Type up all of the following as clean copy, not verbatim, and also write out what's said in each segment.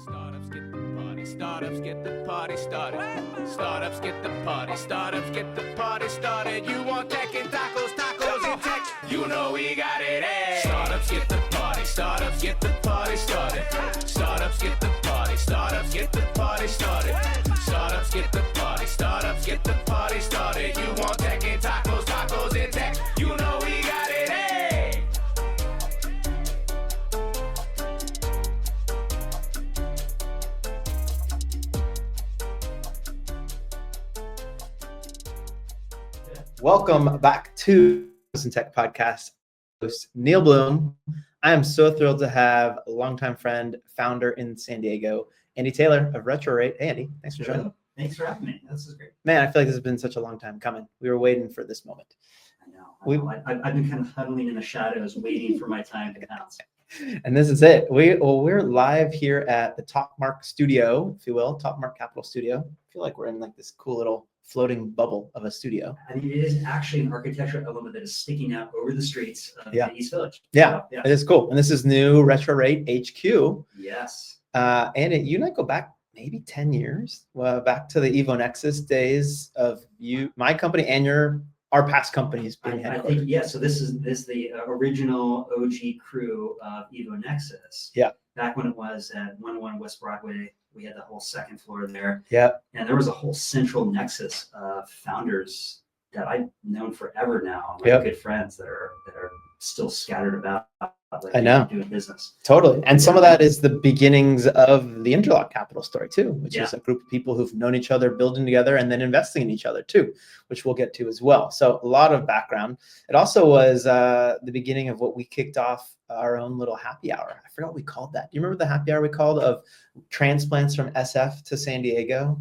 Startups get the party, startups get the party started. Startups get the party, startups get the party started. You want tech and tacos, tacos and tech, you know we got it, eh? Startups get the party, startups get the party started. Startups get the party, startups get the party started. Startups get the party, startups get the party started. You want tech and tacos, tacos and tech, you know we got it, eh? Welcome back to the Tech Podcast. Host Neal Bloom. I am so thrilled to have a longtime friend, founder in San Diego, Andy Taylor of RetroRate. Hey, Andy, thanks for joining. Thanks for having me. This is great. Man, I feel like this has been such a long time coming. We were waiting for this moment. I know. I've been kind of huddling in the shadows, waiting for my time to pounce. And this is it. We're live here at the Top Mark Studio, if you will, Top Mark Capital Studio. I feel like we're in like this cool little floating bubble of a studio. I mean, it is actually an architectural element that is sticking out over the streets of the East Village. Yeah, So, it is cool. And this is new RetroRate HQ. Yes. And you and I go back maybe 10 years, back to the Evo Nexus days of my company and our past companies being I headquartered. think, yeah, so this is the original OG crew of Evo Nexus. Yeah. Back when it was at 101 West Broadway, we had the whole second floor there. Yeah. And there was a whole central nexus of founders that I've known forever now, my Yep. good friends that are still scattered about, like, I know. doing business. Totally. And some of that is the beginnings of the Interlock Capital story too, which Yeah. is a group of people who've known each other, building together, and then investing in each other too, which we'll get to as well. So a lot of background. It also was the beginning of what we kicked off our own little happy hour. I forgot what we called that. Do you remember the happy hour we called of transplants from SF to San Diego?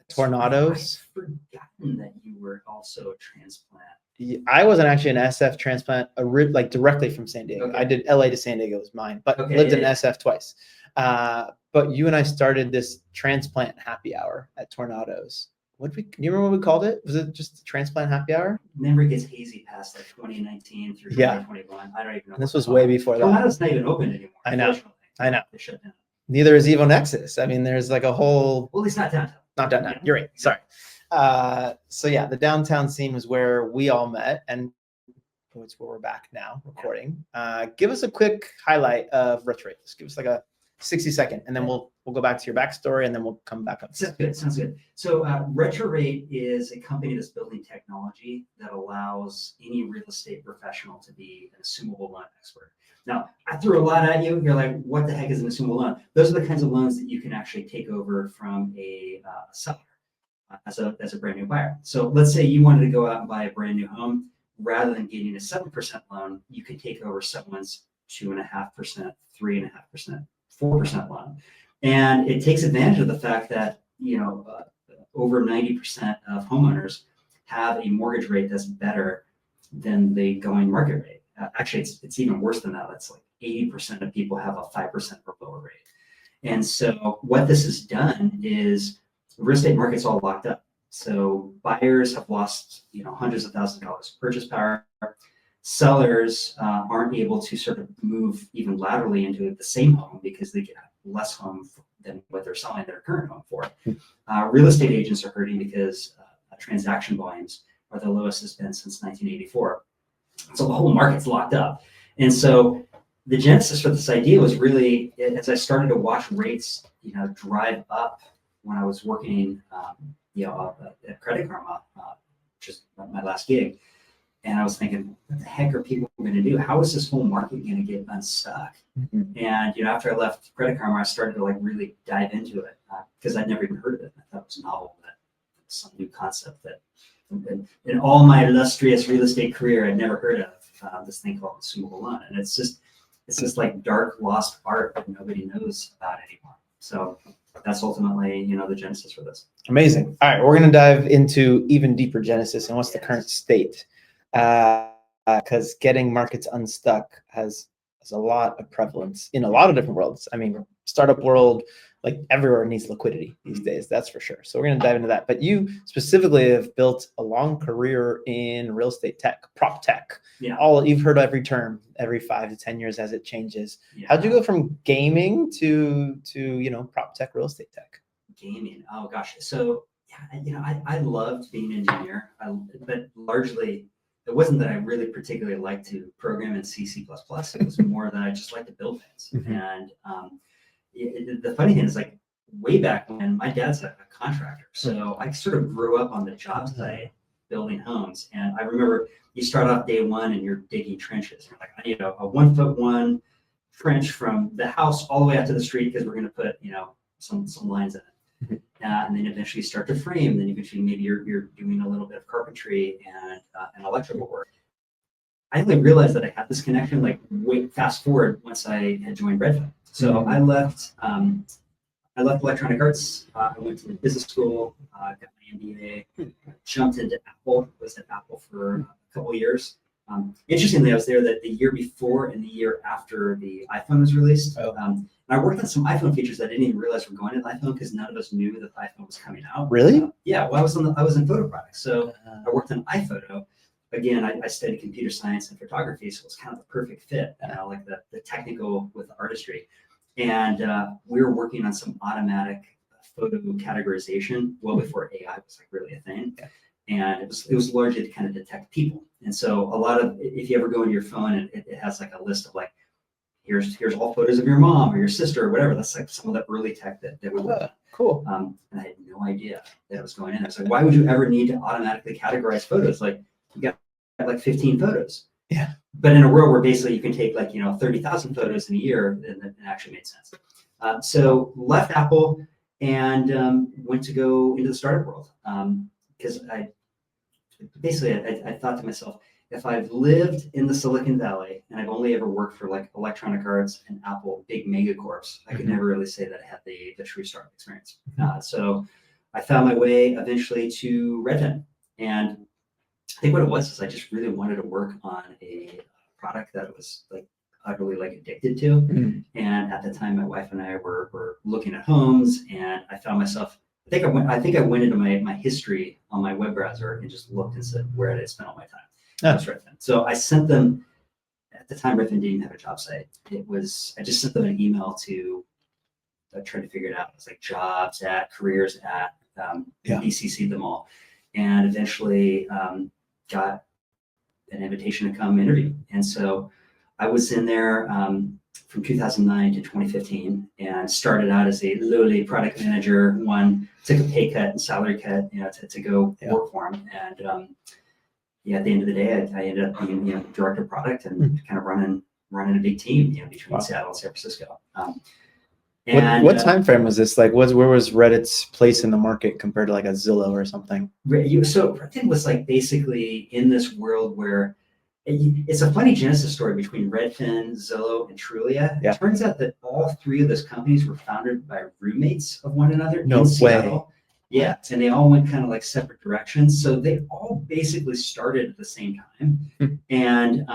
Tornadoes. I've forgotten that you were also a transplant. I wasn't actually an SF transplant, like directly from San Diego. Okay. I did LA to San Diego was mine, but Okay, lived in yeah. SF twice. But you and I started this transplant happy hour at Tornadoes. Do you remember what we called it? Was it just the transplant happy hour? Memory gets hazy past like 2019 through Yeah. 2021. I don't even know. And this what was to way call it. before that. Tornado's not even open anymore. I know. Unfortunately. I know. They shut down. Neither is Evo Nexus. I mean, there's like a whole, Well, at least not downtown. not downtown. Yeah. You're right. Sorry. So yeah, the downtown scene was where we all met, and it's where we're back now recording. Give us a quick highlight of RetroRate. Just give us like a 60-second, and then we'll go back to your backstory, and then we'll come back up. Sounds good. Sounds good. So RetroRate is a company that's building technology that allows any real estate professional to be an assumable loan expert. Now, I threw a lot at you. You're like, what the heck is an assumable loan? Those are the kinds of loans that you can actually take over from a seller as a brand new buyer. So let's say you wanted to go out and buy a brand new home. Rather than getting a 7% loan, you could take over someone's 2.5%, 3.5%, 4% loan. And it takes advantage of the fact that, over 90% of homeowners have a mortgage rate that's better than the going market rate. Actually, it's even worse than that. That's like 80% of people have a 5% or lower rate. And so what this has done is the real estate market's all locked up. So buyers have lost, hundreds of thousands of dollars of purchase power. Sellers aren't able to sort of move even laterally into the same home because they get less home than what they're selling their current home for. Real estate agents are hurting because transaction volumes are the lowest it's been since 1984. So the whole market's locked up. And so the genesis for this idea was really, as I started to watch rates, drive up when I was working, at Credit Karma, which is my last gig. And I was thinking, what the heck are people going to do? How is this whole market going to get unstuck? Mm-hmm. And, after I left Credit Karma, I started to like really dive into it because I'd never even heard of it. I thought it was novel, that some new concept that in all my illustrious real estate career, I'd never heard of this thing called assumable loan. And it's just like dark lost art that nobody knows about anymore. So that's ultimately, the genesis for this. Amazing. All right, we're going to dive into even deeper genesis and what's the current state, because getting markets unstuck has there's a lot of prevalence in a lot of different worlds. I mean, startup world, like everywhere needs liquidity these days, that's for sure. So we're going to dive into that. But you specifically have built a long career in real estate tech, prop tech. Yeah. You've heard every term every 5 to 10 years as it changes. Yeah. How'd you go from gaming to prop tech, real estate tech? Gaming. Oh gosh. So yeah, I loved being an engineer, but largely it wasn't that I really particularly liked to program in C, C++. It was more that I just liked to build things. Mm-hmm. And the funny thing is, like, way back when, my dad's a contractor, so I sort of grew up on the job site building homes. And I remember you start off day one and you're digging trenches. You're like, I need a 1-foot-1 trench from the house all the way out to the street because we're going to put some lines in it. And then eventually you start to frame. Then eventually maybe you're doing a little bit of carpentry and electrical work. I only realized that I had this connection fast forward once I had joined Redfin. So I left electronic arts. I went to business school, got my MBA, jumped into Apple. Was at Apple for a couple of years. Interestingly, I was there the year before and the year after the iPhone was released. And I worked on some iPhone features that I didn't even realize were going to the iPhone because none of us knew that the iPhone was coming out. Really? Yeah. Well, I was in photo products, so I worked on iPhoto. Again, I studied computer science and photography, so it was kind of the perfect fit, like the technical with the artistry. And we were working on some automatic photo categorization well before AI was really a thing. Yeah. And it was largely to kind of detect people. And so a lot of, if you ever go into your phone and it has a list of here's all photos of your mom or your sister or whatever. That's some of the early tech that we worked on. Cool. And I had no idea that it was going in. I was like, why would you ever need to automatically categorize photos? Like, you got 15 photos. Yeah. But in a world where basically you can take 30,000 photos in a year, then it actually made sense. So left Apple and went to go into the startup world because I thought to myself, if I've lived in the Silicon Valley and I've only ever worked for Electronic Arts and Apple, big megacorps, I could never really say that I had the true startup experience. So I found my way eventually to Redfin. And I think what it was is I just really wanted to work on a product that I was utterly addicted to. Mm-hmm. And at the time, my wife and I were looking at homes, and I found myself. I think I went into my history on my web browser and just looked and said, where did I spend all my time? That's Redfin. So I sent them. At the time, Redfin didn't have a job site. I just sent them an email to try to figure it out. It was jobs at, careers at, BCC'd them all, and eventually got an invitation to come interview. And so I was in there from 2009 to 2015 and started out as a lowly product manager. Took a pay cut and salary cut, to go work for him. And at the end of the day, I ended up being director of product and kind of running a big team between Seattle and San Francisco. What time frame was this? Where was Reddit's place in the market compared to a Zillow or something? So Redfin was basically in this world where it's a funny genesis story between Redfin, Zillow, and Trulia. Yeah. It turns out that all three of those companies were founded by roommates of one another No in way. Seattle. Yeah, and they all went kind of separate directions. So they all basically started at the same time and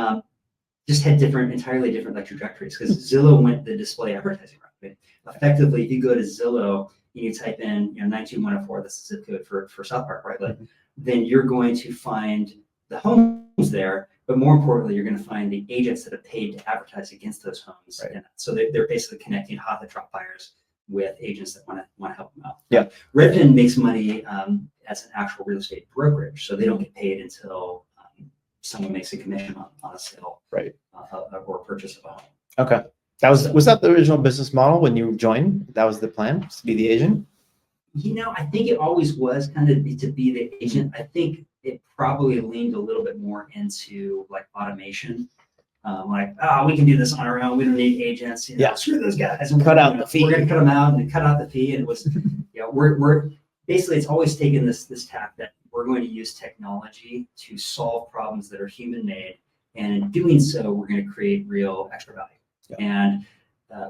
just had entirely different trajectories, because Zillow went the display advertising route. Right? Effectively, if you go to Zillow and you type in 92104, that's the zip code for South Park, right? Then you're going to find the homes there, but more importantly, you're going to find the agents that have paid to advertise against those homes. Right. And so they're basically connecting hot to trot buyers with agents that want to help them out. Yeah. Redfin makes money as an actual real estate brokerage, so they don't get paid until someone makes a commission on a sale, right, or purchase of a home. Okay. Was that the original business model when you joined? That was the plan, to be the agent? I think it always was kind of to be the agent. I think it probably leaned a little bit more into automation. We can do this on our own. We don't need agents. Screw those guys. Cut out the fee. We're going to cut them out and cut out the fee. And it was, we're basically, it's always taken this tack that we're going to use technology to solve problems that are human made. And in doing so, we're going to create real extra value. Yeah. And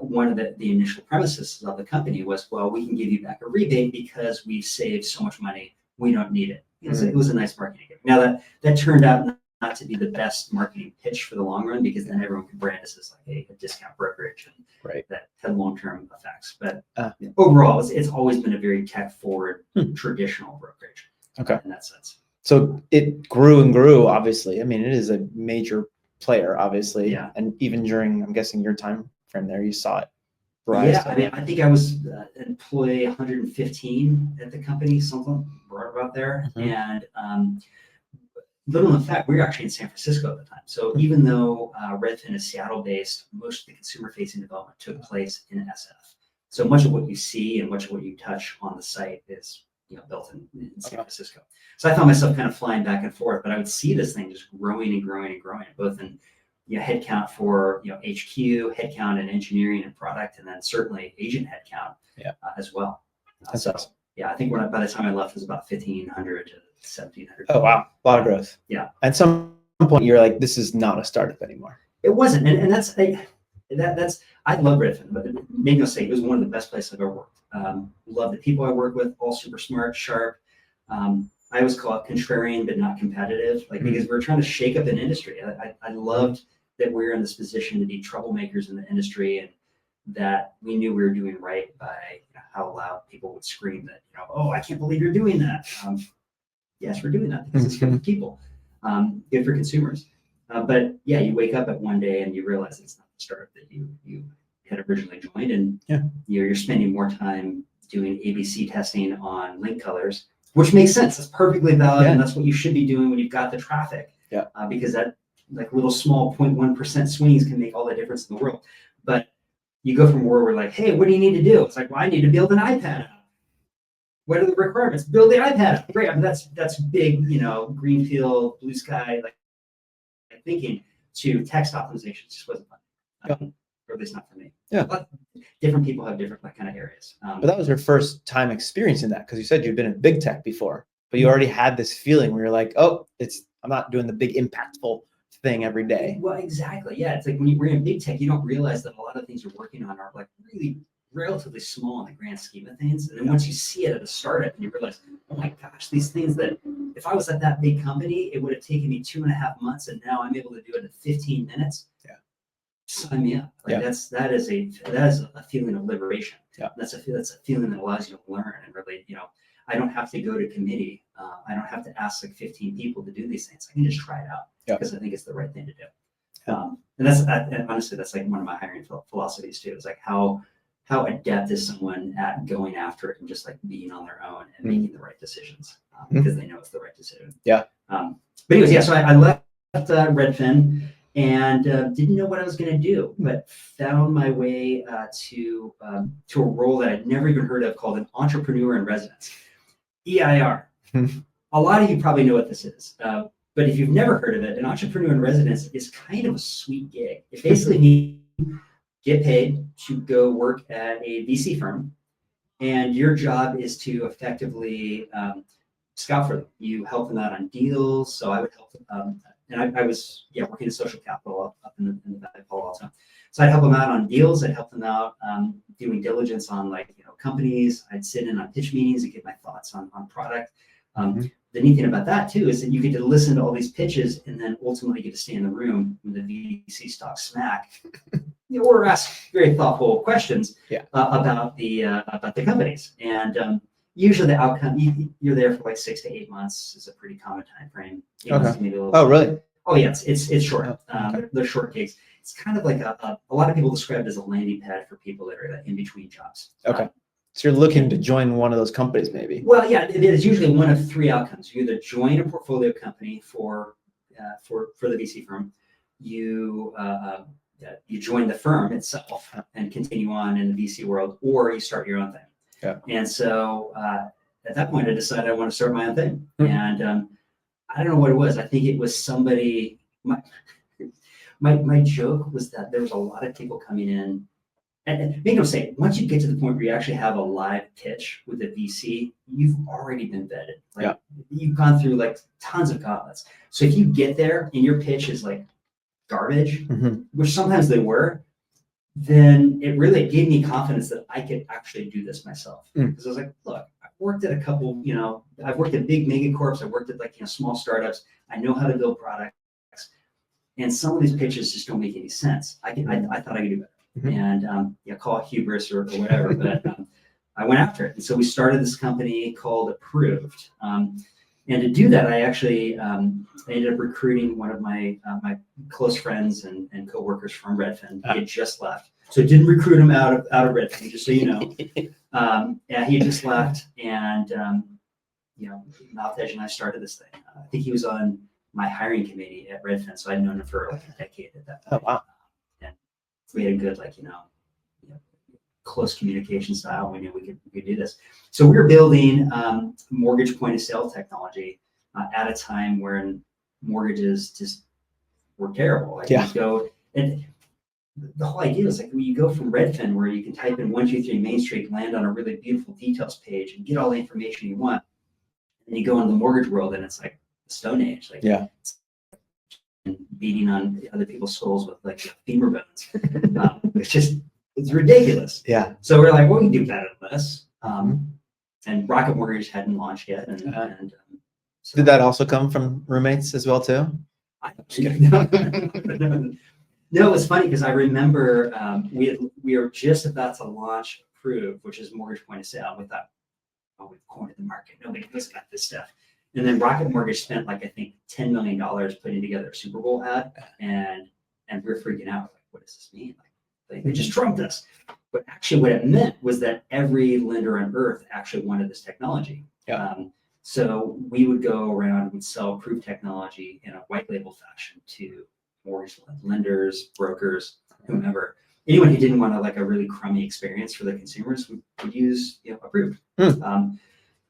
one of the initial premises of the company was, we can give you back a rebate because we've saved so much money. We don't need it. It was a nice marketing gimmick. Now that turned out not to be the best marketing pitch for the long run, because then everyone can brand us as like a discount brokerage, and Right. that had long-term effects. But overall, it's always been a very tech-forward, traditional brokerage. Okay. In that sense. So it grew and grew, obviously. I mean, it is a major player, obviously. Yeah. And even during, I'm guessing, your time frame there, you saw it rise. Yeah, I mean, I think I was employee 115 at the company, something right about there. And little in fact, we were actually in San Francisco at the time. So even though Redfin is Seattle-based, most of the consumer-facing development took place in SF. So much of what you see and much of what you touch on the site is built in San Francisco. So I found myself kind of flying back and forth, but I would see this thing just growing and growing and growing, both in headcount for HQ, headcount in engineering and product, and then certainly agent headcount as well. That's awesome. Yeah, I think by the time I left, it was about 1,500 to 1,700. Oh wow, a lot of growth. Yeah. At some point, you're like, this is not a startup anymore. It wasn't, and that's I love Redfin, but make no mistake, it was one of the best places I've ever worked. Love the people I work with, all super smart, sharp. I always call it contrarian but not competitive, because we're trying to shake up an industry. I loved that we're in this position to be troublemakers in the industry, and that we knew we were doing right by how loud people would scream that, oh, I can't believe you're doing that. Yes, we're doing that because it's good for people, good for consumers. But yeah, you wake up at one day and you realize it's not the startup that you had originally joined, and you're spending more time doing ABC testing on link colors, which makes sense. That's perfectly valid, and that's what you should be doing when you've got the traffic. Yeah. Because that little small 0.1% swings can make all the difference in the world. But you go from where we're like, hey, what do you need to do? It's like, well, I need to build an iPad app. What are the requirements? Build the iPad app. Great. I mean, that's big, greenfield, blue sky, thinking, to text optimization. It just wasn't fun. Or at least not for me. Yeah. But different people have different kind of areas. But that was your first time experiencing that, because you said you'd been in big tech before, but you already had this feeling where you're like, oh, I'm not doing the big impactful thing every day. Well, exactly. Yeah. It's like when you're in big tech, you don't realize that a lot of things you're working on are really relatively small in the grand scheme of things. And then once you see it at a startup and you realize, oh my gosh, these things that if I was at that big company, it would have taken me 2.5 months, and now I'm able to do it in 15 minutes. Yeah. Sign me up. That is a feeling of liberation. Yeah. That's a feeling that allows you to learn and really, I don't have to go to committee. I don't have to ask 15 people to do these things. I can just try it out because I think it's the right thing to do. And honestly, that's one of my hiring philosophies too. It's how adept is someone at going after it and just being on their own and making the right decisions because they know it's the right decision. Yeah. But anyways, so I left Redfin and didn't know what I was going to do, but found my way to a role that I'd never even heard of called an entrepreneur in residence, EIR. A lot of you probably know what this is, but if you've never heard of it, an entrepreneur in residence is kind of a sweet gig. It basically means get paid to go work at a VC firm, and your job is to effectively scout for them. You help them out on deals. So I would help them, and I was working in social capital up in the Valley of Palo Alto. So I'd help them out on deals. I'd help them out doing diligence on companies. I'd sit in on pitch meetings and get my thoughts on product. The neat thing about that too is that you get to listen to all these pitches and then ultimately get to stay in the room when the VC stocks smack. Or ask very thoughtful questions about the companies. And usually the outcome, you're there for 6 to 8 months is a pretty common time frame. Oh, really? Oh, yeah, it's short. They're short gigs. It's kind of like a lot of people describe it as a landing pad for people that are in between jobs. Okay. So you're looking to join one of those companies, maybe? Well, yeah, it is usually one of 3 outcomes. You either join a portfolio company for the VC firm, you join the firm itself and continue on in the VC world, or you start your own thing. Yeah. And so at that point, I decided I want to start my own thing. And I don't know what it was. I think it was somebody. My joke was that there was a lot of people coming in. And make no mistake, once you get to the point where you actually have a live pitch with a VC, you've already been vetted. You've gone through tons of gauntlets. So if you get there and your pitch is garbage, which sometimes they were, then it really gave me confidence that I could actually do this myself. Because I was like, look, I've worked at a couple, I've worked at big mega corps, I've worked at small startups. I know how to build product. And some of these pitches just don't make any sense. I thought I could do better. And call it hubris or whatever, but I went after it. And so we started this company called Approved. And to do that, I actually ended up recruiting one of my close friends and coworkers from Redfin. He had just left, so didn't recruit him out of Redfin, just so you know. Yeah, he had just left, and Maltej and I started this thing. I think he was on my hiring committee at Redfin, so I'd known him for like a decade at that point. Oh, wow. And we had a good close communication style. We knew we could do this. So we were building mortgage point of sale technology at a time when mortgages just were terrible. Like you go, and the whole idea is like when you go from Redfin, where you can type in 123 Main Street, land on a really beautiful details page, and get all the information you want, and you go into the mortgage world, and it's like the Stone Age. Like beating on other people's skulls with like femur bones. It's ridiculous. Yeah. So we're like, well, we can do better than this. And Rocket Mortgage hadn't launched yet. So did that also come from roommates as well too? No, it was funny because I remember we were just about to launch Approved, which is mortgage point of sale. We thought, oh, we've cornered the market. Nobody knows about this stuff. And then Rocket Mortgage spent like, I think, $10 million putting together a Super Bowl ad. And we were freaking out. Like, what does this mean? Like, they just trumped us. But actually what it meant was that every lender on earth actually wanted this technology. So we would go around and we'd sell Approved technology in a white label fashion to mortgage lenders, brokers, whomever. Anyone who didn't want a really crummy experience for the consumers would use Approved.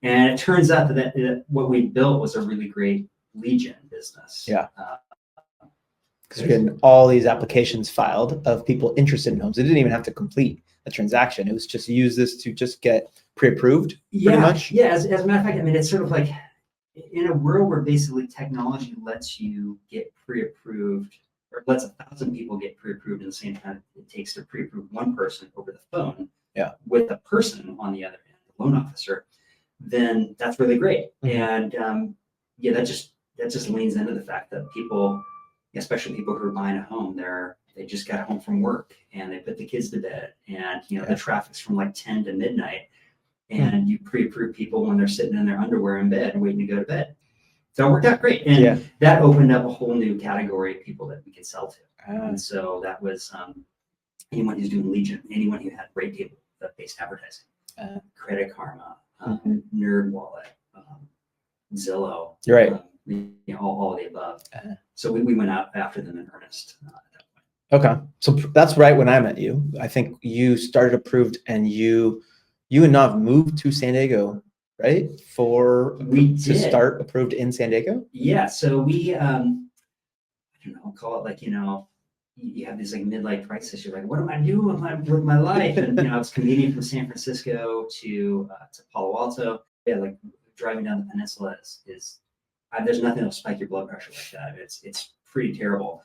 And it turns out that what we built was a really great lead gen business. Because we're getting all these applications filed of people interested in homes. They didn't even have to complete a transaction. It was just use this to just get pre-approved, pretty much. Yeah, as a matter of fact, I mean, it's sort of like in a world where basically technology lets you get pre-approved, or lets 1,000 people get pre-approved in the same time it takes to pre-approve one person over the phone with a person on the other end, the loan officer, then that's really great. And that just leans into the fact that people, especially people who are buying a home, they just got home from work and they put the kids to bed, and the traffic's from like 10 to midnight, and you pre-approve people when they're sitting in their underwear in bed waiting to go to bed. So it worked out great, and that opened up a whole new category of people that we could sell to. And so that was anyone who's doing lead gen, anyone who had rate table-based advertising, Credit Karma, Nerd Wallet, Zillow. All of the above. So we went out after them in earnest at that point. Okay. So that's right when I met you. I think you started Approved, and you and Nav moved to San Diego, right? To start Approved in San Diego? Yeah. So we, I don't know, call it like, you have these like midlife crisis. You're like, what am I doing with my life? And, I was commuting from San Francisco to Palo Alto. Yeah, like driving down the peninsula is there's nothing that'll spike your blood pressure like that. It's pretty terrible.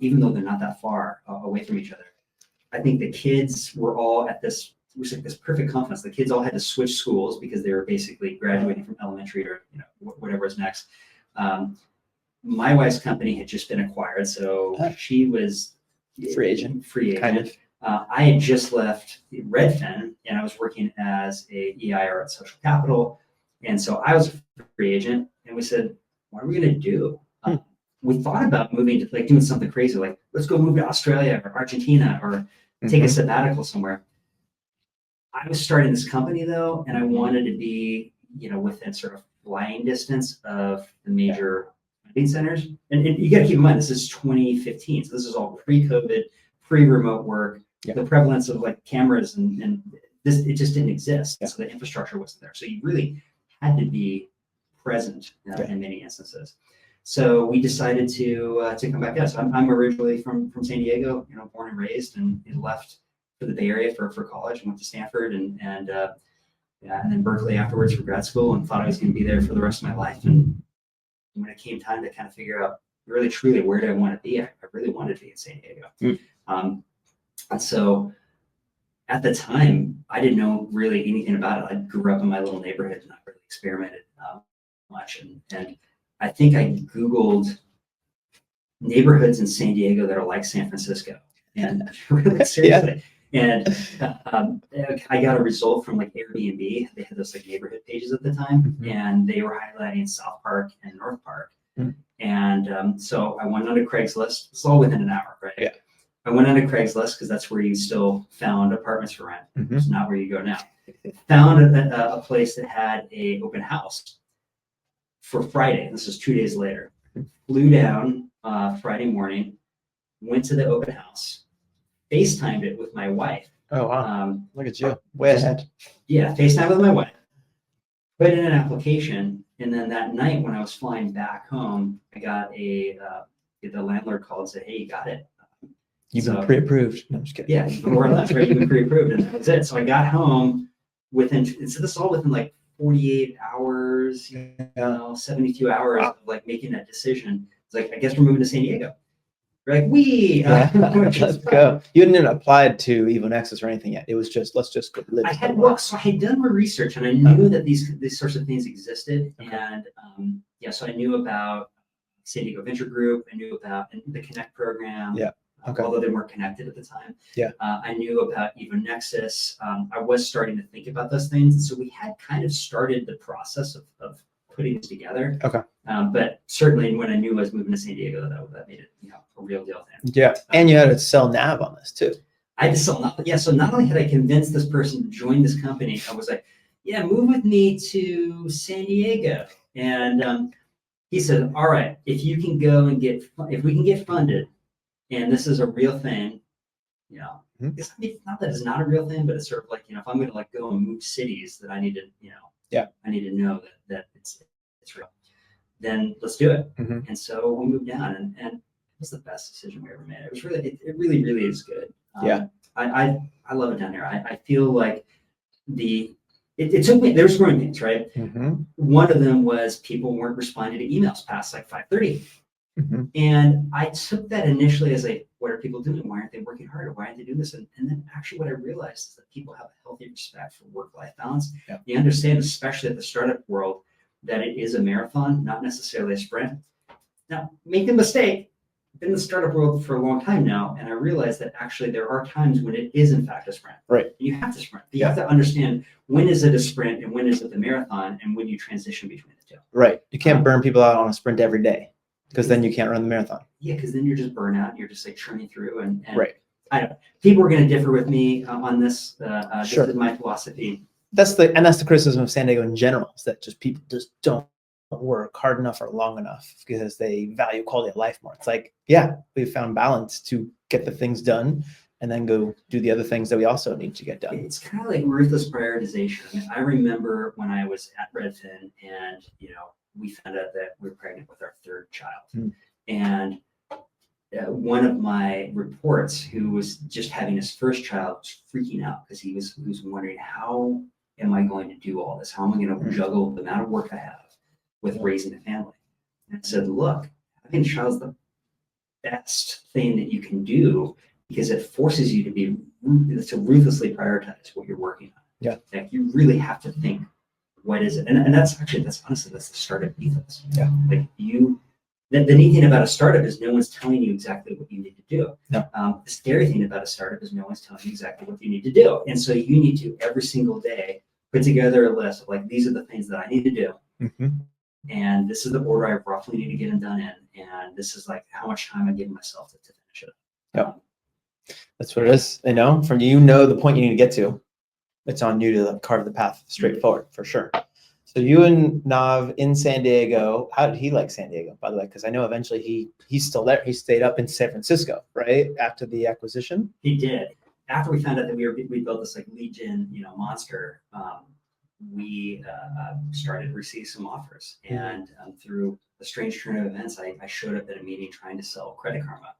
Even though they're not that far away from each other. I think the kids were all at this perfect confidence. The kids all had to switch schools because they were basically graduating from elementary or whatever is next. My wife's company had just been acquired, so she was free agent. Kind of. I had just left Redfin, and I was working as a EIR at Social Capital, and so I was a free agent. And we said, what are we going to do? We thought about moving to doing something crazy, like let's go move to Australia or Argentina or take a sabbatical somewhere. I was starting this company though, and I wanted to be, within sort of flying distance of the major funding centers. And you got to keep in mind, this is 2015. So this is all pre-COVID, pre-remote work, the prevalence of like cameras and this, it just didn't exist. So the infrastructure wasn't there. So you really had to be present in many instances. So we decided to come back out. So I'm originally from San Diego, born and raised, and left for the Bay Area for college and went to Stanford and then Berkeley afterwards for grad school, and thought I was going to be there for the rest of my life. And when it came time to kind of figure out really truly where do I want to be, I really wanted to be in San Diego. And so at the time, I didn't know really anything about it. I grew up in my little neighborhood and not really experimented much. And I think I Googled neighborhoods in San Diego that are like San Francisco. And really seriously. And I got a result from like Airbnb. They had those like neighborhood pages at the time, and they were highlighting South Park and North Park. And so I went on to Craigslist. It's all within an hour, right? Yeah. I went on to Craigslist because that's where you still found apartments for rent. It's not where you go now. Found a place that had a open house for Friday. This is 2 days later. Flew down Friday morning, went to the open house, FaceTimed it with my wife. Oh, wow. Look at you. Way ahead. Yeah, FaceTime with my wife. Put in an application, and then that night when I was flying back home, I got the landlord called and said, "Hey, you got it. You've been pre-approved." No, I'm just kidding. Yeah, more or less, right? You've been pre-approved, and that was it. So I got home within, so this is all within like 48 hours, 72 hours of like making that decision. It's like, I guess we're moving to San Diego. We're like, let's go. You hadn't even applied to Evo Nexus or anything yet. It was just, let's just go live. So I had done my research, and I knew that these sorts of things existed. And so I knew about San Diego Venture Group. I knew about the Connect program. Yeah. Okay. Although they weren't connected at the time. Yeah. I knew about Evo Nexus. I was starting to think about those things. And so we had kind of started the process of putting this together. Okay. But certainly when I knew I was moving to San Diego, that made it a real deal then. Yeah. And you had to sell nav on this too. I had to sell nav. Yeah. So not only had I convinced this person to join this company, I was like, yeah, move with me to San Diego. And he said, all right, if you can go and if we can get funded, and this is a real thing, it's not that it's not a real thing, but it's sort of like, if I'm going to like go and move cities, that I need to, I need to know that it's real. Then let's do it. And so we moved down, and it was the best decision we ever made. It was really, it really, really is good. I love it down here. I feel like it took me, there's growing pains, right? One of them was people weren't responding to emails past like 5:30. And I took that initially as what are people doing? Why aren't they working harder? Why aren't they doing this? And then actually what I realized is that people have a healthy respect for work-life balance. Yeah. You understand, especially at the startup world, that it is a marathon, not necessarily a sprint. Now, make no mistake, I've been in the startup world for a long time now, and I realized that actually there are times when it is in fact a sprint. Right. You have to sprint. You have to understand when is it a sprint and when is it the marathon, and when you transition between the two. Right. You can't burn people out on a sprint every day, because then you can't run the marathon. Yeah, because then you're just burnt out. You're just like churning through, and right. I don't know. People are going to differ with me on this. Sure. This is my philosophy. That's the criticism of San Diego in general, is that just people just don't work hard enough or long enough because they value quality of life more. It's like, yeah, we've found balance to get the things done and then go do the other things that we also need to get done. It's kind of like ruthless prioritization. I mean, I remember when I was at Redfin, and we found out that we were pregnant with our third child. And one of my reports, who was just having his first child, was freaking out because he was wondering, how am I going to do all this? How am I going to juggle the amount of work I have with raising a family? And I said, look, having a child is the best thing that you can do, because it forces you to ruthlessly prioritize what you're working on. Yeah. Like, you really have to think, what is it? And that's honestly the startup ethos. Yeah. Like the neat thing about a startup is no one's telling you exactly what you need to do. No. The scary thing about a startup is no one's telling you exactly what you need to do. And so you need to, every single day, put together a list of like, these are the things that I need to do. And this is the order I roughly need to get them done in. And this is like how much time I give myself to finish it. Yeah. That's what it is. From the point you need to get to. It's on you to carve the path straight forward, for sure. So you and Nav in San Diego. How did he like San Diego, by the way? Because I know eventually he's still there. He stayed up in San Francisco, right, after the acquisition. He did. After we found out that we built this like lead gen, monster, we started to receive some offers. And through a strange turn of events, I showed up at a meeting trying to sell Credit Karma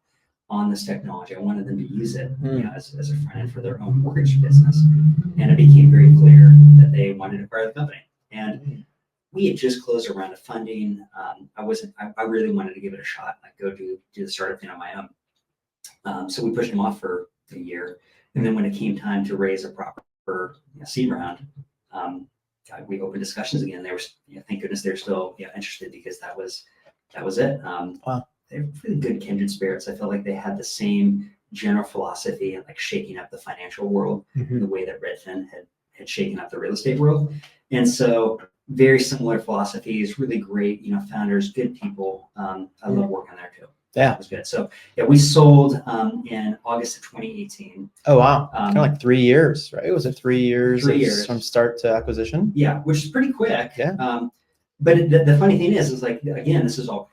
on this technology. I wanted them to use it as a front end for their own mortgage business. And it became very clear that they wanted to acquire the company. And we had just closed a round of funding. I really wanted to give it a shot, like go do the startup thing on my own. So we pushed them off for a year. And then when it came time to raise a proper seed round, we opened discussions again. They were, thank goodness they're still interested, because that was it. Wow. they're really good kindred spirits. I felt like they had the same general philosophy and like shaking up the financial world the way that Redfin had shaken up the real estate world. And so very similar philosophies, really great, founders, good people. I love working there too. Yeah. It was good. So yeah, we sold in August of 2018. Oh, wow. Kind of like 3 years, right? Was it 3 years? 3 years. From start to acquisition? Yeah, which is pretty quick. Yeah. But the funny thing is like, again, this is all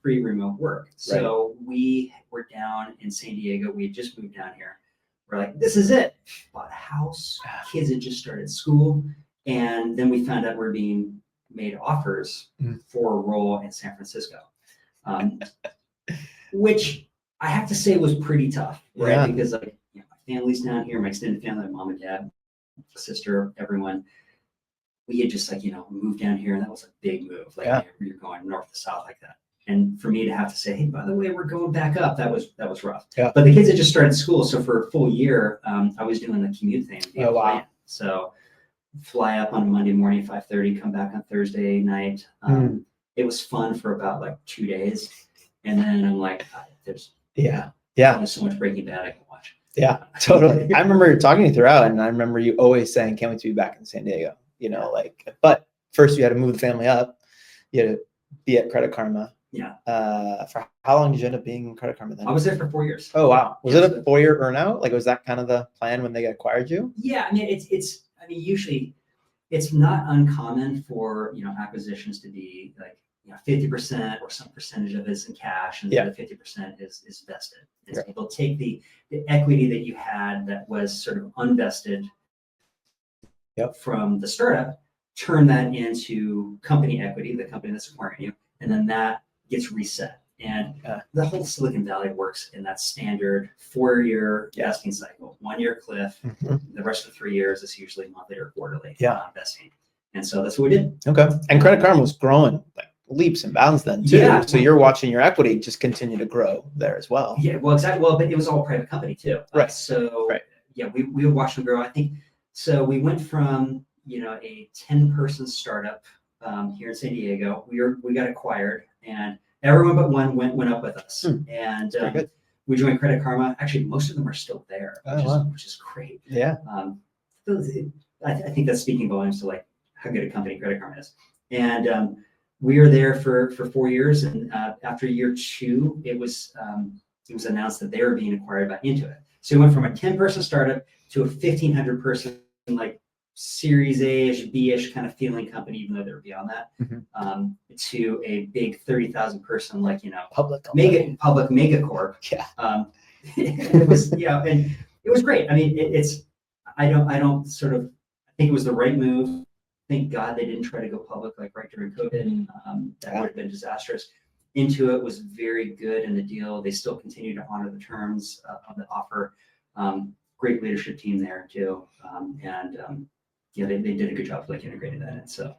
pre-remote work. So we were down in San Diego. We had just moved down here. We're like, this is it. Bought a house. Kids had just started school. And then we found out we're being made offers for a role in San Francisco, which I have to say was pretty tough, right? Yeah. Because like, my family's down here, my extended family, my mom and dad, sister, everyone. We had just like, moved down here, and that was a big move. Like you're going north to south like that. And for me to have to say, hey, by the way, we're going back up, that was rough. Yeah. But the kids had just started school, so for a full year, I was doing the commute thing. Oh, wow. So fly up on Monday morning, 5:30, come back on Thursday night. It was fun for about like 2 days. And then I'm like, there's only so much Breaking Bad I can watch. Yeah, totally. I remember talking to you throughout, and I remember you always saying, can't wait to be back in San Diego, but first you had to move the family up. You had to be at Credit Karma. Yeah. For how long did you end up being in Credit Karma then? I was there for 4 years. Oh, wow. Was it a 4-year earnout? Like, was that kind of the plan when they acquired you? Yeah. I mean, usually it's not uncommon for, acquisitions to be like, 50% or some percentage of it is in cash, and the other 50% is vested. And so they'll take the equity that you had that was sort of unvested from the startup, turn that into company equity, the company that's acquiring you, and then that gets reset. And the whole Silicon Valley works in that standard 4-year vesting cycle, 1-year cliff. The rest of the 3 years is usually monthly or quarterly vesting. And so that's what we did. Okay. And Credit Karma was growing like leaps and bounds then too. Yeah. So you're watching your equity just continue to grow there as well. Yeah, well, exactly. Well, but it was all private company too. Right. We watched them grow. I think so. We went from a 10-person startup here in San Diego. We got acquired, and everyone but one went up with us. And we joined Credit Karma. Actually, most of them are still there, which is great. Yeah. I think that's speaking volumes to like how good a company Credit Karma is. And we were there for 4 years, and after year 2, it was announced that they were being acquired by Intuit. So we went from a 10-person startup to a 1,500-person like Series A-ish, B-ish kind of feeling company, even though they were beyond that, to a big 30,000-person like public megacorp. Yeah. It was and it was great. I mean, I think it was the right move. Thank God they didn't try to go public like right during COVID. That would have been disastrous. Intuit was very good in the deal. They still continue to honor the terms of the offer. Great leadership team there too. They did a good job of like integrating that in. So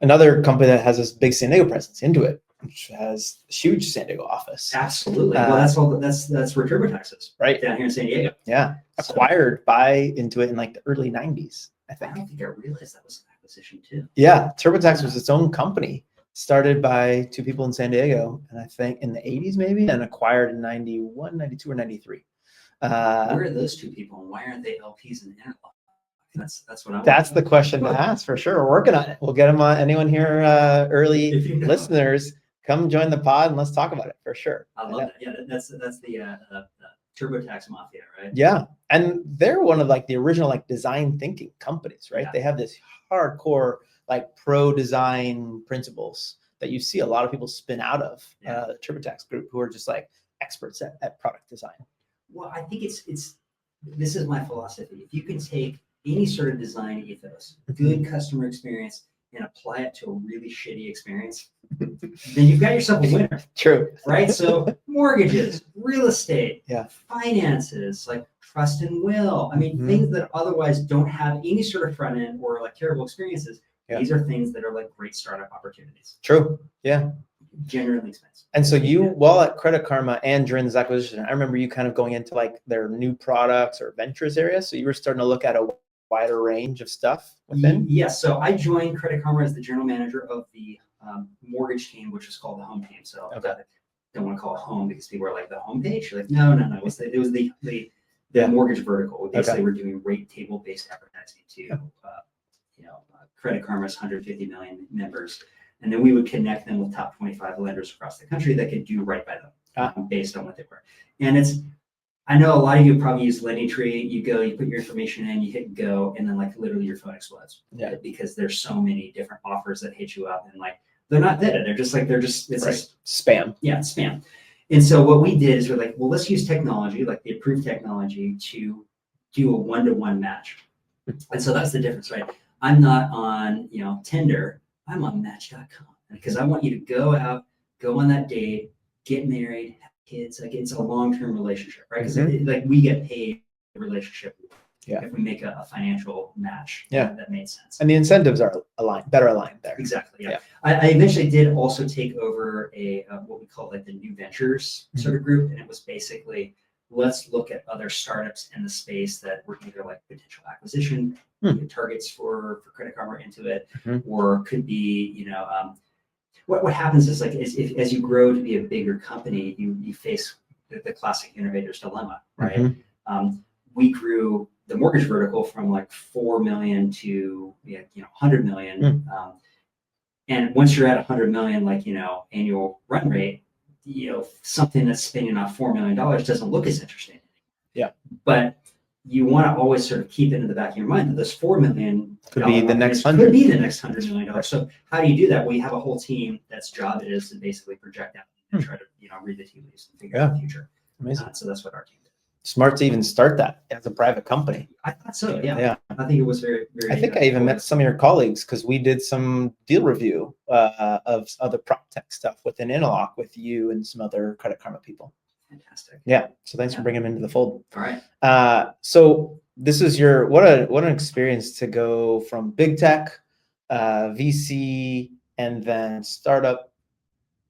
another company that has this big San Diego presence, Intuit, which has a huge San Diego office. Absolutely. Well, that's where TurboTax is, right down here in San Diego. Yeah. Acquired by Intuit in like the early 90s. I don't think I realized that was an acquisition too. Yeah, TurboTax was its own company, started by 2 people in San Diego, and I think in the 80s maybe, and acquired in 91, 92, or 93. Where are those 2 people, and why aren't they LPs in Interlock? That's what I'm. That's the question to ask for sure. We're working on it. We'll get them on. Anyone here, early listeners, come join the pod and let's talk about it for sure. I love that. Yeah, that's the TurboTax mafia, right? Yeah, and they're one of like the original like design thinking companies, right? They have this hardcore like pro design principles that you see a lot of people spin out of the TurboTax group, who are just like experts at product design. Well, I think this is my philosophy. If you can take any sort of design ethos, good customer experience, and apply it to a really shitty experience, then you've got yourself a winner. True. Right? So mortgages, real estate, yeah, finances, like trust and will. I mean, things that otherwise don't have any sort of front end or like terrible experiences. Yeah. These are things that are like great startup opportunities. True. Yeah. Generally expensive. And so you, while at Credit Karma and during this acquisition, I remember you kind of going into like their new products or ventures area. So you were starting to look at a wider range of stuff within. Yes. So I joined Credit Karma as the general manager of the mortgage team, which is called the home team. So don't want to call it home because people are like the homepage. You're like, no. It was the Yeah. mortgage vertical. Basically, Okay. we're doing rate table based advertising to Credit Karma's 150 million members, and then we would connect them with top 25 lenders across the country that could do right by them based on what they were. And I know a lot of you probably use LendingTree. You go, you put your information in, you hit go, and then like literally your phone explodes. Yeah. Because there's so many different offers that hit you up, and like they're not vetted. They're just it's Right. just Spam. yeah, it's spam. And so what we did is we're like, well, let's use technology, like the approved technology, to do a one-to-one match. And so that's the difference, right? I'm not on Tinder. I'm on Match.com because I want you to go out, go on that date, get married, have kids. Like it's a long-term relationship, right? Because like we get paid a relationship if we make a financial match. Yeah. That made sense. And the incentives are better aligned there. Exactly. Yeah. I eventually did also take over a what we call like the new ventures sort of group, and it was basically let's look at other startups in the space that were either like potential acquisition targets for Credit Karma into it, or could be what happens is like as you grow to be a bigger company, you face the classic innovator's dilemma, right? We grew the mortgage vertical from like 4 million to 100 million. And once you're at 100 million, like annual run rate, something that's spinning off $4 million doesn't look as interesting. Yeah. But you want to always sort of keep it in the back of your mind that this $4 million could be the next $100 million. So how do you do that? Well, you have a whole team that's job it is to basically project out and try to read the tea leaves and figure out the future. Amazing. So that's what our team did. Smart to even start that as a private company. I thought so. Yeah. I think it was very, very. I think I even met some of your colleagues because we did some deal review of other proptech stuff within Interlock with you and some other Credit Karma people. Fantastic. Yeah. So thanks for bringing them into the fold. All right. So this is what an experience to go from big tech, VC, and then startup,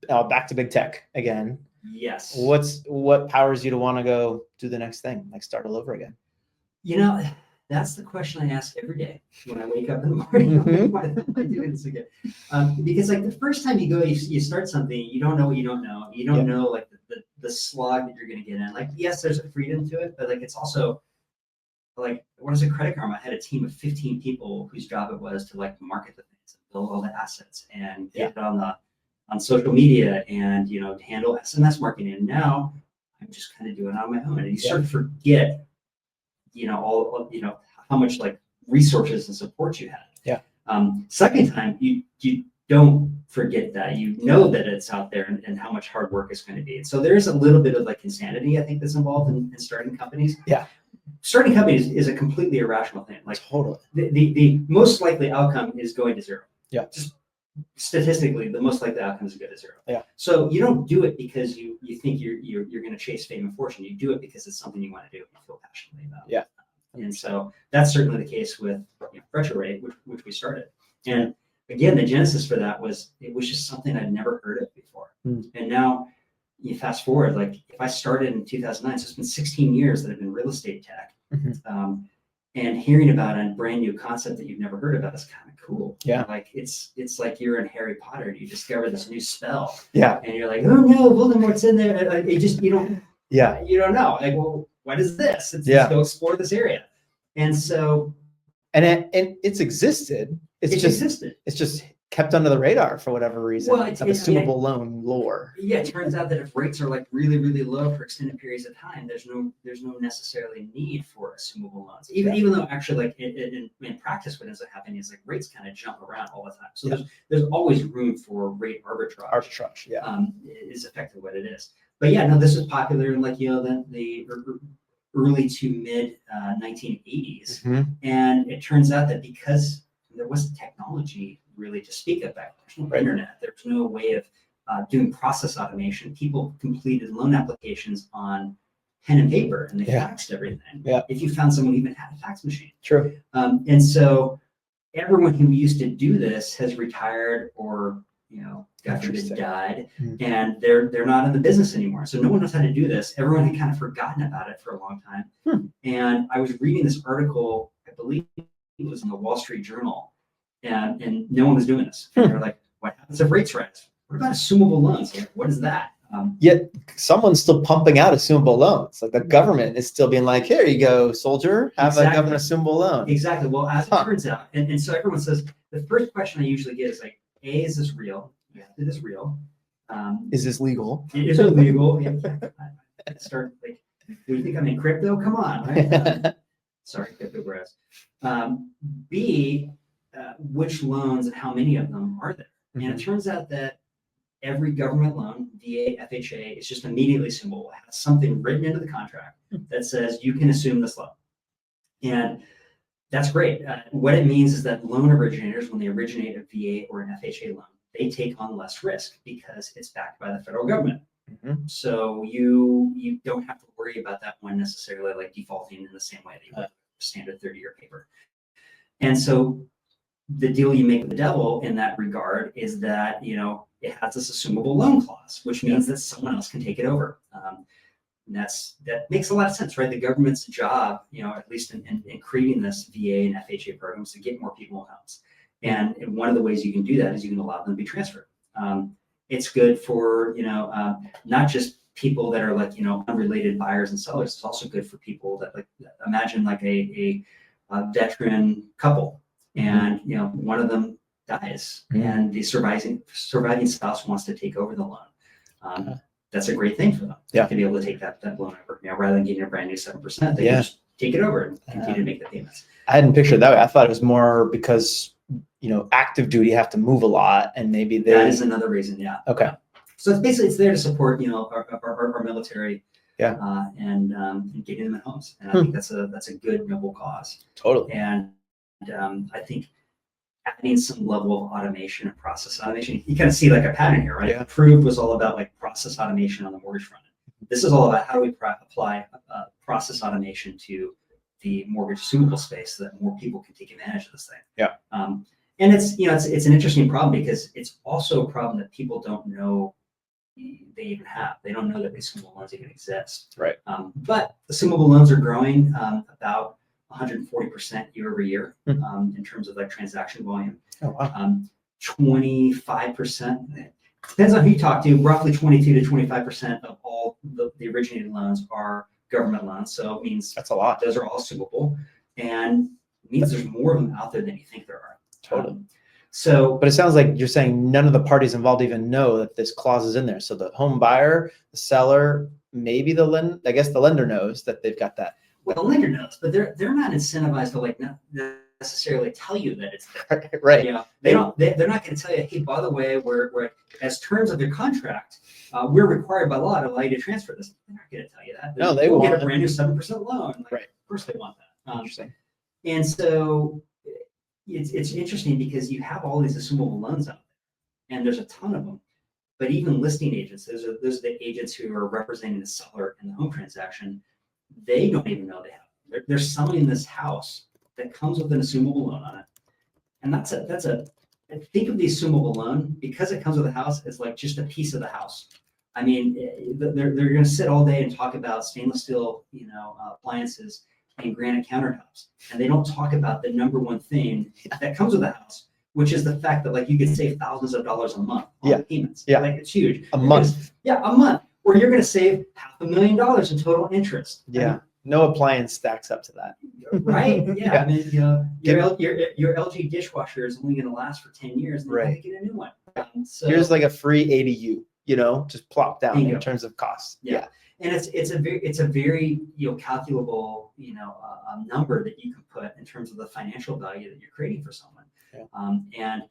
back to big tech again. Yes. What powers you to want to go do the next thing, like start all over again? That's the question I ask every day when I wake up in the morning. Why am I doing this again? Because like the first time you go, you start something, you don't know what you don't know. You don't know like the slog that you're going to get in. Like, yes, there's a freedom to it, but like it's also like, what is a Credit Karma? I had a team of 15 people whose job it was to like market the things, and build all the assets, and get it on social media, and handle SMS marketing. And now I'm just kind of doing it on my own, and you sort of forget how much like resources and support you had. Second time you don't forget that, that it's out there, and how much hard work is going to be. And so there's a little bit of like insanity I think that's involved in starting companies. Starting companies is a completely irrational thing. Like totally, the most likely outcome is going to zero. Just statistically, the most likely outcome is to go to zero. So you don't do it because you think you're going to chase fame and fortune. You do it because it's something you want to do, you feel passionately about. And so that's certainly the case with RetroRate, which we started. And again, the genesis for that was it was just something I'd never heard of before. And now you fast forward, like if I started in 2009, so it's been 16 years that I've been real estate tech. And hearing about a brand new concept that you've never heard about is kind of cool. Like it's like you're in Harry Potter and you discover this new spell. And you're like, oh no, Voldemort's in there. Like, you don't know. Like, well, what is this? Let's go explore this area. And so, and it's existed. It's just kept under the radar for whatever reason. Well, it's assumable loan lore. It turns out that if rates are like really, really low for extended periods of time, there's no necessarily need for assumable loans. Even though actually, like in practice, what ends up happening is like rates kind of jump around all the time. So there's always room for rate arbitrage. Is effectively what it is. But this was popular in like the early to mid 1980s, and it turns out that because there wasn't technology really to speak of back then. There's no internet. There's no way of doing process automation. People completed loan applications on pen and paper, and they faxed everything. If you found someone who even had a fax machine. True. And so everyone who used to do this has retired or God forbid died, and they're not in the business anymore. So no one knows how to do this. Everyone had kind of forgotten about it for a long time. And I was reading this article, I believe it was in the Wall Street Journal, and no one was doing this. And they were like, what happens if rates rise? What about assumable loans? Like, what is that? Yet someone's still pumping out assumable loans. Like the government is still being like, here you go, soldier, have a government assumable loan. Exactly. Well, as it turns out, and so everyone says, the first question I usually get is like, A, is this real? Yeah, it is real. Is this legal? Is it legal? I start like, do you think I'm in crypto? Come on, right? Sorry, crypto bros. B, which loans and how many of them are there? And it turns out that every government loan, VA, FHA, is just immediately assumable. It has something written into the contract that says you can assume this loan. And that's great. What it means is that loan originators, when they originate a VA or an FHA loan, they take on less risk because it's backed by the federal government. So you don't have to worry about that one necessarily like defaulting in the same way that you would standard 30-year paper. And so the deal you make with the devil in that regard is that, you know, it has this assumable loan clause, which means that someone else can take it over. And that makes a lot of sense, right? The government's job, you know, at least in creating this VA and FHA programs to get more people in homes. And one of the ways you can do that is you can allow them to be transferred. It's good for, you know, not just people that are like, you know, unrelated buyers and sellers. It's also good for people that like, imagine like a veteran couple and, you know, one of them dies and the surviving spouse wants to take over the loan. That's a great thing for them to be able to take that loan over. You know, rather than getting a brand new 7%, they can just take it over and continue to make the payments. I hadn't pictured it that way. I thought it was more because, you know, active duty have to move a lot, and maybe that is another reason. Yeah. Okay. So it's basically there to support, you know, our military. And getting them in homes. And I think that's a good noble cause. Totally. And I think adding some level of automation and process automation, you kind of see like a pattern here, right? Yeah. Approved was all about like process automation on the mortgage front. This is all about how do we apply process automation to the mortgage assumable space so that more people can take advantage of this thing. Yeah. And it's, you know, it's an interesting problem because it's also a problem that people don't know they even have. They don't know that assumable loans even exist. Right. But assumable loans are growing about 140% year over year in terms of like transaction volume. Oh, wow. 25%, depends on who you talk to, roughly 22 to 25% of all the originated loans are government loans. So it means that's a lot. Those are all assumable, and it means there's more of them out there than you think there are. Totally. But it sounds like you're saying none of the parties involved even know that this clause is in there. So the home buyer, the seller, maybe I guess the lender knows that they've got that. Well, the lender knows, but they're not incentivized to like not necessarily tell you that it's there. Right. You know, they're not going to tell you, hey, by the way, we're as terms of your contract, we're required by law to allow you to transfer this. They're not going to tell you that. No, they won't. Get a brand new 7% loan. Like, right. Of course they want that. Interesting. And so it's interesting because you have all these assumable loans out there, and there's a ton of them. But even listing agents, those are the agents who are representing the seller in the home transaction. They don't even know they have it. They're selling this house that comes with an assumable loan on it, and that's a. Think of the assumable loan, because it comes with a house, as like just a piece of the house. I mean, they're going to sit all day and talk about stainless steel, you know, appliances and granite countertops, and they don't talk about the number one thing that comes with the house, which is the fact that like you could save thousands of dollars a month on the payments. Yeah, like it's huge. A month. A month, or you're going to save $500,000 in total interest. Yeah. I mean, no appliance stacks up to that. Right. Yeah. I mean, you know, your LG dishwasher is only going to last for 10 years, and then you have to get a new one. So here's like a free ADU, you know, just plop down in go. terms of costs. Yeah. And it's a very you know, calculable, you know, number that you can put in terms of the financial value that you're creating for someone. Yeah. And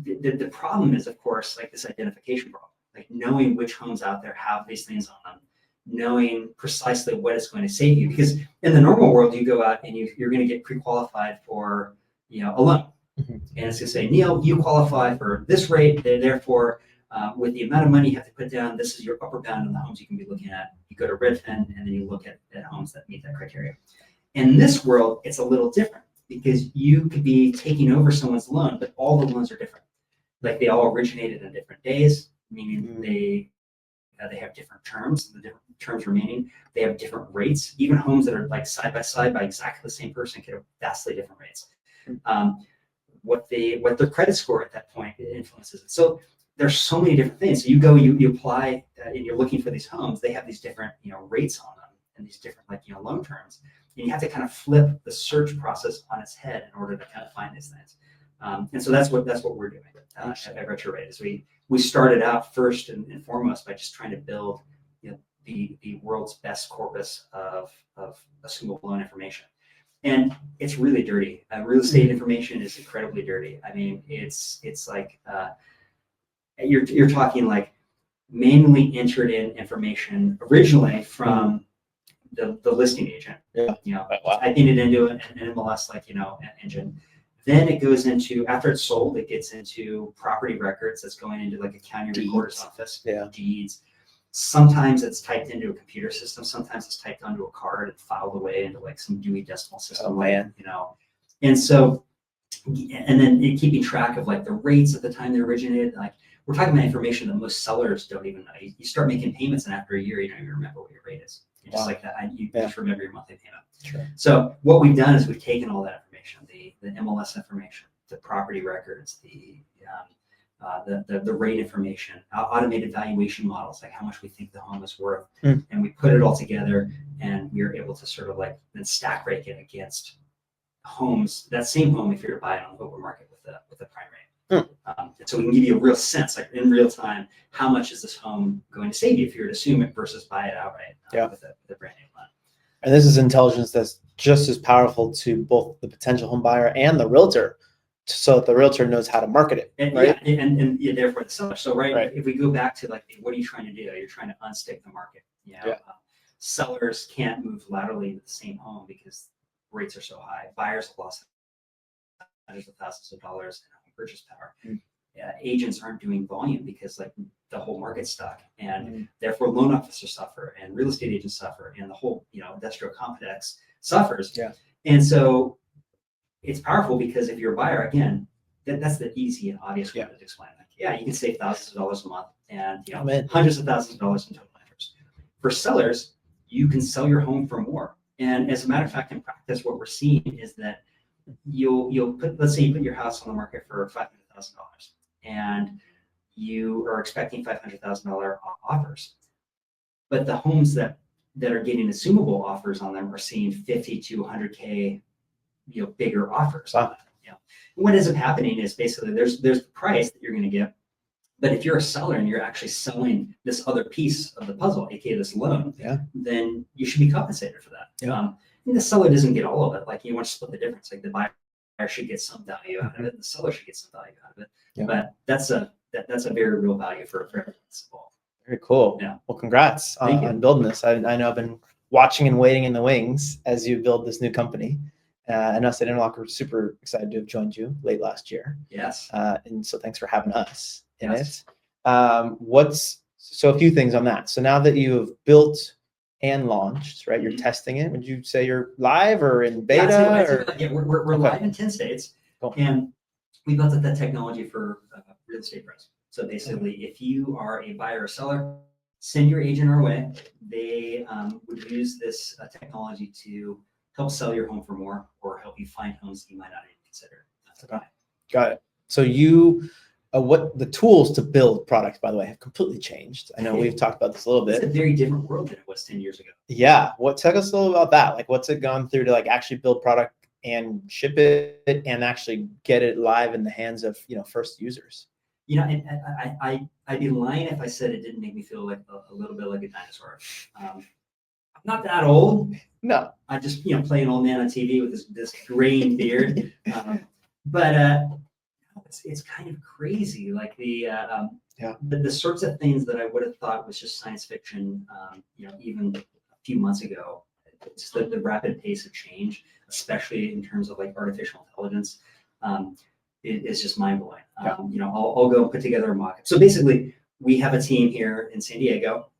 the problem is, of course, like this identification problem, like knowing which homes out there have these things on them, knowing precisely what it's going to save you. Because in the normal world, you go out and you're going to get pre-qualified for, you know, a loan. And it's going to say, Neal, you qualify for this rate, therefore, with the amount of money you have to put down, this is your upper bound on the homes you can be looking at. You go to Redfin, and then you look at homes that meet that criteria. In this world, it's a little different because you could be taking over someone's loan, but all the loans are different. Like they all originated in different days, meaning they have different terms, the different terms remaining. They have different rates. Even homes that are like side by side by exactly the same person can have vastly different rates. What their credit score at that point influences it. So there's so many different things. So you go, you apply, and you're looking for these homes. They have these different, rates on them and these different, loan terms. And you have to kind of flip the search process on its head in order to kind of find these things. And so that's what we're doing at RetroRate. Is we started out first and foremost by just trying to build, the world's best corpus of assumable loan information. And it's really dirty. Real estate information is incredibly dirty. I mean, it's like you're talking like manually entered in information originally from the listing agent. Typing it into an MLS engine. Then it goes into, after it's sold, it gets into property records that's going into like a county recorder's office. Deeds. Sometimes it's typed into a computer system. Sometimes it's typed onto a card and filed away into like some Dewey Decimal System. And so, and then keeping track of like the rates at the time they originated. Like, we're talking about information that most sellers don't even know. You start making payments, and after a year, you don't even remember what your rate is. Just like that, you just remember your monthly payment. Sure. So what we've done is we've taken all that information, the MLS information, the property records, the rate information, automated valuation models, like how much we think the home is worth, and we put it all together, and we are able to sort of like then stack rank it against homes, that same home, if you're to buy it on the open market with a prime rate. So we can give you a real sense, like in real time, how much is this home going to save you if you were to assume it versus buy it outright with a brand new loan. And this is intelligence that's just as powerful to both the potential home buyer and the realtor, so that the realtor knows how to market it. And, right? and therefore the seller. So if we go back to like, what are you trying to do? You're trying to unstick the market. Sellers can't move laterally into the same home because rates are so high. Buyers have lost hundreds of thousands of dollars in home purchase power. Agents aren't doing volume because like the whole market's stuck, and therefore loan officers suffer, and real estate agents suffer, and the whole industrial complex suffers. And so it's powerful because if you're a buyer, again, that's the easy and obvious way to explain it. You can save thousands of dollars a month, and hundreds of thousands of dollars in total interest. For sellers, you can sell your home for more. And as a matter of fact, in practice, what we're seeing is that you'll put, let's say you put your house on the market for $500,000, and you are expecting $500,000 offers, but the homes that are getting assumable offers on them are seeing 50 to 100K, bigger offers. And what ends up happening is basically there's the price that you're going to get, but if you're a seller and you're actually selling this other piece of the puzzle, aka this loan, then you should be compensated for that. And the seller doesn't get all of it. Like, you want to split the difference. Like, the buyer should get some value out of it, and the seller should get some value out of it. But that's a very real value for everyone that's involved. Very cool. Well, congrats on building this. I know I've been watching and waiting in the wings as you build this new company. And us at Interlock are super excited to have joined you late last year. And so thanks for having us in it. So a few things on that. So now that you have built and launched, right? You're testing it. Would you say you're live or in beta? We're live in 10 states. And we built up that technology for real estate pros. So basically, if you are a buyer or seller, send your agent our way. They would use this technology to help sell your home for more, or help you find homes that you might not even consider. Got it. So what the tools to build products, by the way, have completely changed. I know we've talked about this a little bit. It's a very different world than it was 10 years ago. Tell us a little about that. Like, what's it gone through to like actually build product and ship it and actually get it live in the hands of, first users? And I'd be lying if I said it didn't make me feel like a little bit like a dinosaur. I'm not that old. No. I just, play an old man on TV with this graying beard. But it's kind of crazy. Like the sorts of things that I would have thought was just science fiction, even a few months ago. Just the rapid pace of change, especially in terms of like artificial intelligence, is just mind blowing. I'll go put together a mock. So basically, we have a team here in San Diego.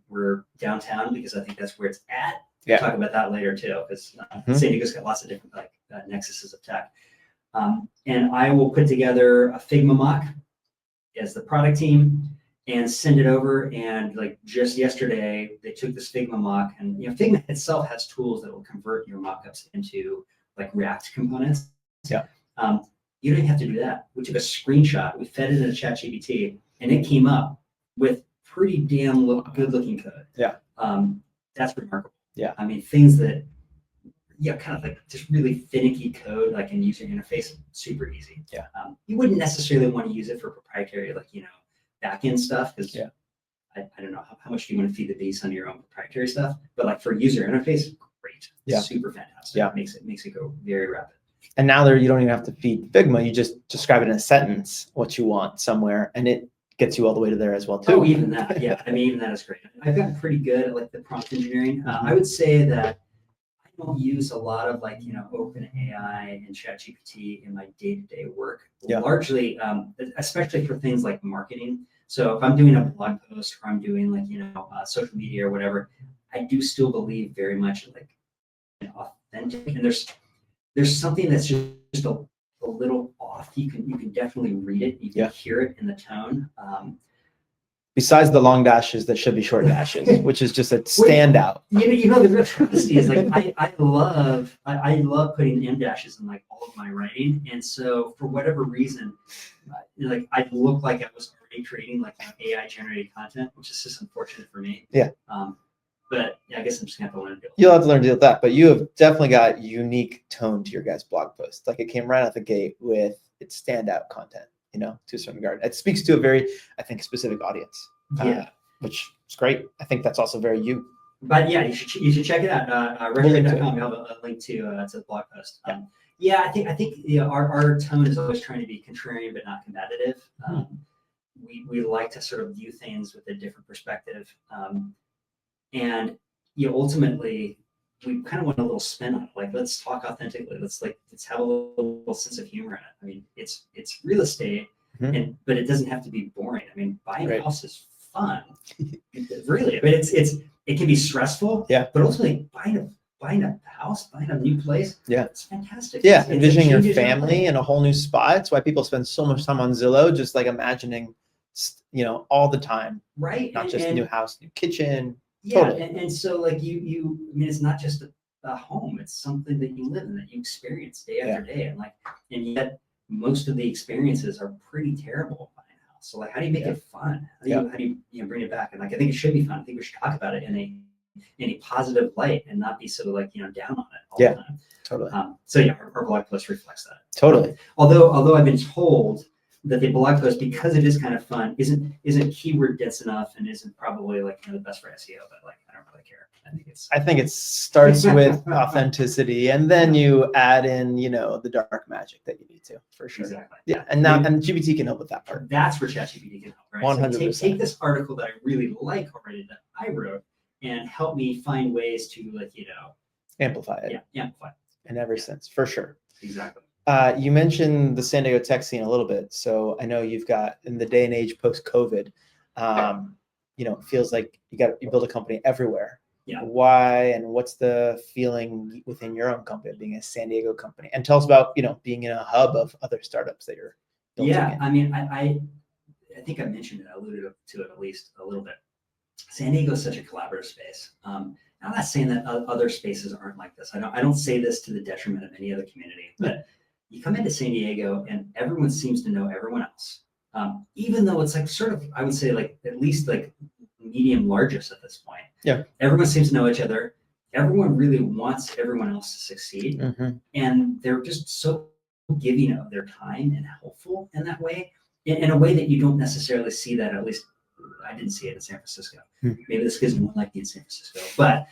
We're downtown because I think that's where it's at. We'll talk about that later too, because San Diego's got lots of different nexuses of tech. And I will put together a Figma mock as the product team and send it over. And like just yesterday, they took this Figma mock, and Figma itself has tools that will convert your mockups into like React components. You don't have to do that. We took a screenshot, we fed it into ChatGPT, and it came up with pretty damn good looking code. Yeah. That's remarkable. Yeah. I mean, things that, kind of like just really finicky code, like in user interface, super easy. Yeah. You wouldn't necessarily want to use it for proprietary, like, backend stuff, because I don't know how much do you want to feed the beast on your own proprietary stuff, but like for user interface, great. Yeah. Super fantastic. Yeah. Makes it go very rapid. And now there, you don't even have to feed Figma. You just describe it in a sentence, what you want somewhere, and it gets you all the way to there as well too. Oh, even that. Yeah. I mean, even that is great. I've gotten pretty good at like the prompt engineering. I would say that I don't use a lot of like, OpenAI and ChatGPT in my day-to-day work. Yeah. Largely, especially for things like marketing. So if I'm doing a blog post or I'm doing like, social media or whatever, I do still believe very much in like an authentic, and there's something that's just a little off. You can definitely read it. You can hear it in the tone. Besides the long dashes that should be short dashes, which is just a standout. The real travesty is like I love putting end dashes in like all of my writing, and so for whatever reason, like I look like I was already creating like AI generated content, which is just unfortunate for me. Yeah. But I guess I'm just gonna have to learn to do it. You'll have to learn to deal with that, but you have definitely got unique tone to your guys' blog post. Like it came right out the gate with its standout content, to a certain regard. It speaks to a very, I think, specific audience. Which is great. I think that's also very you. But yeah, you should check it out. RetroRate.com. We have a link to the blog post. I think our tone is always trying to be contrarian but not combative. We like to sort of view things with a different perspective. And ultimately, we kind of want a little spin on it. Like, let's talk authentically. Let's have a little sense of humor in it. I mean, it's real estate, but it doesn't have to be boring. I mean, buying a house is fun. Really, I mean, it can be stressful. Yeah. But ultimately, buying a house, buying a new place. Yeah. It's fantastic. Yeah, envisioning your family in a whole new spot. It's why people spend so much time on Zillow, just like imagining, all the time. Right. Not just a new house, new kitchen. Yeah, totally. and so like I mean, it's not just a home; it's something that you live in, that you experience day after day, and yet most of the experiences are pretty terrible buying a house. So like, how do you make it fun? How do you bring it back? And like, I think it should be fun. I think we should talk about it in a positive light and not be so like down on it all the time. Totally. So yeah, our blog post reflects that. Totally. Although I've been told that the blog post, because it is kind of fun, isn't keyword dense enough and isn't probably like the best for SEO, but like I don't really care. I think it starts with authenticity, and then you add in the dark magic that you need to, for sure. Exactly. Yeah, and GPT can help with that part. That's where ChatGPT can help, right? 100%. So take this article that I really like already that I wrote and help me find ways to amplify it. Yeah, amplify it. In every sense, for sure. Exactly. You mentioned the San Diego tech scene a little bit. So I know you've got, in the day and age post-COVID, it feels like you build a company everywhere. Yeah. Why, and what's the feeling within your own company, being a San Diego company? And tell us about, being in a hub of other startups that you're building. Yeah, I mean, I think I mentioned it, I alluded to it at least a little bit. San Diego is such a collaborative space. I'm not saying that other spaces aren't like this. I don't say this to the detriment of any other community, but you come into San Diego and everyone seems to know everyone else. Even though it's like sort of, I would say like at least like medium largest at this point. Yeah. Everyone seems to know each other. Everyone really wants everyone else to succeed. And they're just so giving of their time and helpful in that way, in a way that you don't necessarily see that, at least I didn't see it in San Francisco. Maybe this gives more like in San Francisco, but